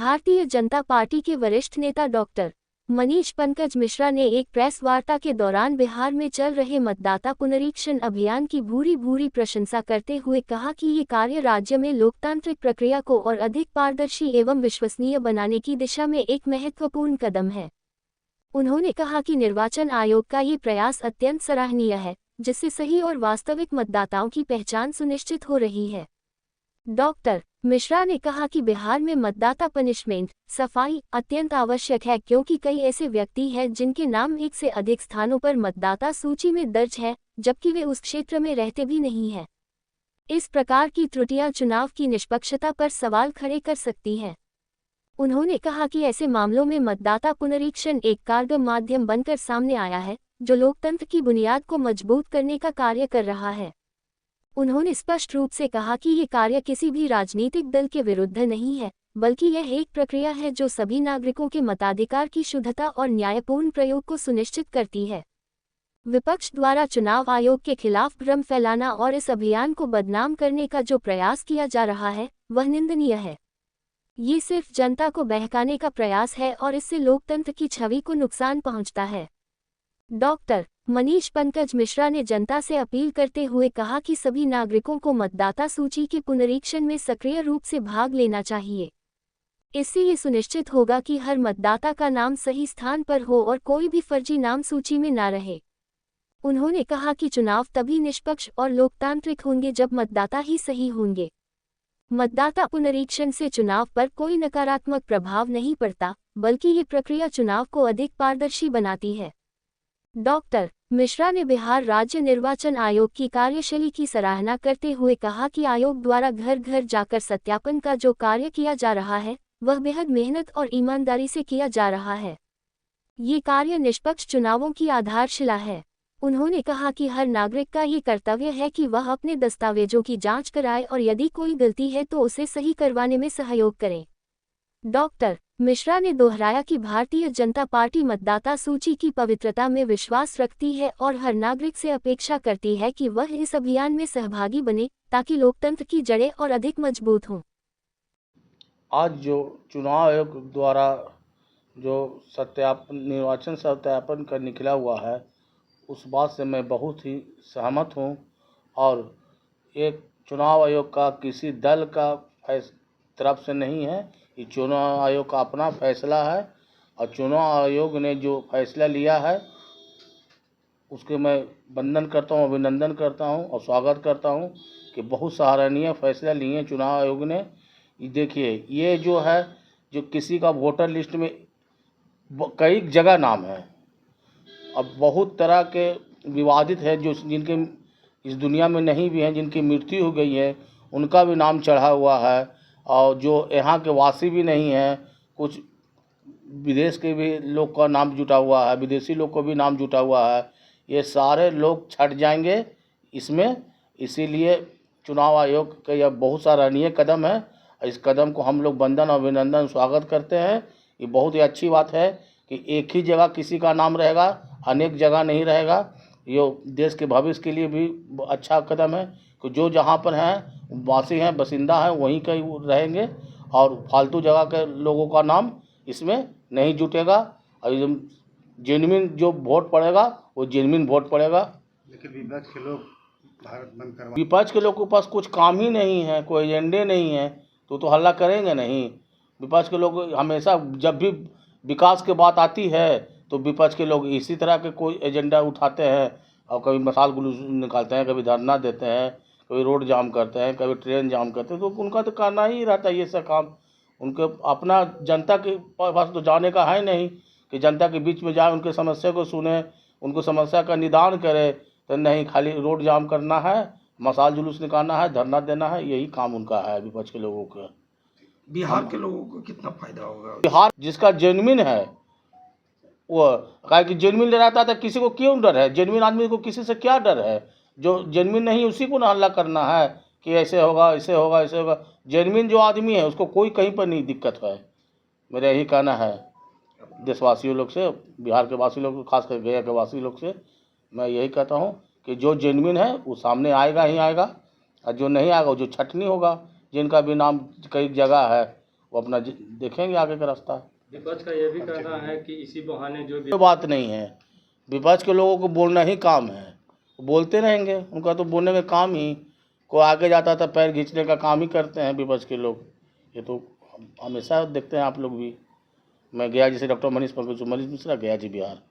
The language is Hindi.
भारतीय जनता पार्टी के वरिष्ठ नेता डॉक्टर मनीष पंकज मिश्रा ने एक प्रेस वार्ता के दौरान बिहार में चल रहे मतदाता पुनरीक्षण अभियान की भूरी प्रशंसा करते हुए कहा कि ये कार्य राज्य में लोकतांत्रिक प्रक्रिया को और अधिक पारदर्शी एवं विश्वसनीय बनाने की दिशा में एक महत्वपूर्ण कदम है। उन्होंने कहा कि निर्वाचन आयोग का ये प्रयास अत्यंत सराहनीय है, जिससे सही और वास्तविक मतदाताओं की पहचान सुनिश्चित हो रही है। डॉक्टर मिश्रा ने कहा कि बिहार में मतदाता पनिशमेंट सफाई अत्यंत आवश्यक है, क्योंकि कई ऐसे व्यक्ति हैं जिनके नाम एक से अधिक स्थानों पर मतदाता सूची में दर्ज है, जबकि वे उस क्षेत्र में रहते भी नहीं हैं। इस प्रकार की त्रुटियां चुनाव की निष्पक्षता पर सवाल खड़े कर सकती हैं। उन्होंने कहा कि ऐसे मामलों में मतदाता पुनरीक्षण एक कारगर माध्यम बनकर सामने आया है, जो लोकतंत्र की बुनियाद को मजबूत करने का कार्य कर रहा है। उन्होंने स्पष्ट रूप से कहा कि ये कार्य किसी भी राजनीतिक दल के विरुद्ध नहीं है, बल्कि यह एक प्रक्रिया है जो सभी नागरिकों के मताधिकार की शुद्धता और न्यायपूर्ण प्रयोग को सुनिश्चित करती है। विपक्ष द्वारा चुनाव आयोग के खिलाफ भ्रम फैलाना और इस अभियान को बदनाम करने का जो प्रयास किया जा रहा है, वह निंदनीय है। ये सिर्फ जनता को बहकाने का प्रयास है और इससे लोकतंत्र की छवि को नुकसान पहुंचता है। डॉक्टर मनीष पंकज मिश्रा ने जनता से अपील करते हुए कहा कि सभी नागरिकों को मतदाता सूची के पुनरीक्षण में सक्रिय रूप से भाग लेना चाहिए। इससे ये सुनिश्चित होगा कि हर मतदाता का नाम सही स्थान पर हो और कोई भी फर्जी नाम सूची में न रहे। उन्होंने कहा कि चुनाव तभी निष्पक्ष और लोकतांत्रिक होंगे जब मतदाता ही सही होंगे। मतदाता पुनरीक्षण से चुनाव पर कोई नकारात्मक प्रभाव नहीं पड़ता, बल्कि ये प्रक्रिया चुनाव को अधिक पारदर्शी बनाती है। डॉक्टर मिश्रा ने बिहार राज्य निर्वाचन आयोग की कार्यशैली की सराहना करते हुए कहा कि आयोग द्वारा घर घर जाकर सत्यापन का जो कार्य किया जा रहा है, वह बेहद मेहनत और ईमानदारी से किया जा रहा है। ये कार्य निष्पक्ष चुनावों की आधारशिला है। उन्होंने कहा कि हर नागरिक का ये कर्तव्य है कि वह अपने दस्तावेजों की जांच कराए और यदि कोई गलती है तो उसे सही करवाने में सहयोग करें। डॉक्टर मिश्रा ने दोहराया कि भारतीय जनता पार्टी मतदाता सूची की पवित्रता में विश्वास रखती है और हर नागरिक से अपेक्षा करती है कि वह इस अभियान में सहभागी बने, ताकि लोकतंत्र की जड़ें और अधिक मजबूत हों। आज जो चुनाव आयोग द्वारा जो निर्वाचन सत्यापन का निकला हुआ है, उस बात से मैं बहुत ही सहमत हूँ। और एक चुनाव आयोग का किसी दल का तरफ से नहीं है, ये चुनाव आयोग का अपना फैसला है। और चुनाव आयोग ने जो फैसला लिया है उसके मैं वंदन करता हूँ, अभिनंदन करता हूँ और स्वागत करता हूँ कि बहुत सराहनीय फैसला लिए चुनाव आयोग ने। देखिए, ये जो है, जो किसी का वोटर लिस्ट में कई जगह नाम है, अब बहुत तरह के विवादित है, जो जिनके इस दुनिया में नहीं भी हैं, जिनकी मृत्यु हो गई है, उनका भी नाम चढ़ा हुआ है। और जो यहाँ के वासी भी नहीं हैं, कुछ विदेश के भी लोग का नाम जुटा हुआ है, विदेशी लोग को भी नाम जुटा हुआ है। ये सारे लोग छट जाएंगे इसमें। इसीलिए चुनाव आयोग का यह बहुत सराहनीय कदम है। इस कदम को हम लोग वंदन अभिनंदन स्वागत करते हैं। ये बहुत ही अच्छी बात है कि एक ही जगह किसी का नाम रहेगा, अनेक जगह नहीं रहेगा। ये देश के भविष्य के लिए भी अच्छा कदम है कि जो जहाँ पर हैं वासी हैं, बासिंदा हैं, वहीं के रहेंगे और फालतू जगह के लोगों का नाम इसमें नहीं जुटेगा। और जेन्युइन जो वोट पड़ेगा वो जेन्युइन वोट पड़ेगा। लेकिन विपक्ष के लोग भारत बंद करवा, विपक्ष के लोगों के पास कुछ काम ही नहीं है, कोई एजेंडे नहीं है, तो हल्ला करेंगे नहीं। विपक्ष के लोग हमेशा जब भी विकास की बात आती है तो विपक्ष के लोग इसी तरह के कोई एजेंडा उठाते हैं और कभी मसाल जुलूस निकालते हैं, कभी धरना देते हैं, कभी रोड जाम करते हैं, कभी ट्रेन जाम करते हैं। तो उनका तो करना ही रहता है ये सब काम। उनके अपना जनता के पास तो जाने का है नहीं कि जनता के बीच में जाए, उनके समस्या को सुने, उनको समस्या का निदान करे। तो नहीं, खाली रोड जाम करना है, मसाल जुलूस निकालना है, धरना देना है, यही काम उनका है विपक्ष के लोगों का। बिहार के लोगों को कितना फायदा होगा? बिहार जिसका जेन्युइन है वो, कहा कि जेन्युइन रहता था, किसी को क्यों डर है? जेन्युइन आदमी को किसी से क्या डर है? जो जेन्युइन नहीं उसी को ना हल्ला करना है कि ऐसे होगा, ऐसे होगा, ऐसे होगा। जेन्युइन जो आदमी है उसको कोई कहीं पर नहीं दिक्कत है। मेरा यही कहना है देशवासियों लोग से, बिहार के वासी लोग, खासकर गया के वासी लोग से मैं यही कहता हूँ कि जो जेन्युइन है वो सामने आएगा ही आएगा, और जो नहीं आएगा वो जो छटनी होगा, जिनका भी नाम कई जगह है वो अपना देखेंगे आगे का रास्ता। विपक्ष का यह भी कहना है कि इसी बहाने जो कोई बात नहीं है, विपक्ष के लोगों को बोलना ही काम है, वो बोलते रहेंगे, उनका तो बोलने का काम ही, कोई आगे जाता था पैर खींचने का काम ही करते हैं विपक्ष के लोग। ये तो हमेशा देखते हैं आप लोग भी। मैं गया जैसे डॉक्टर मनीष मिश्रा गया जी बिहार,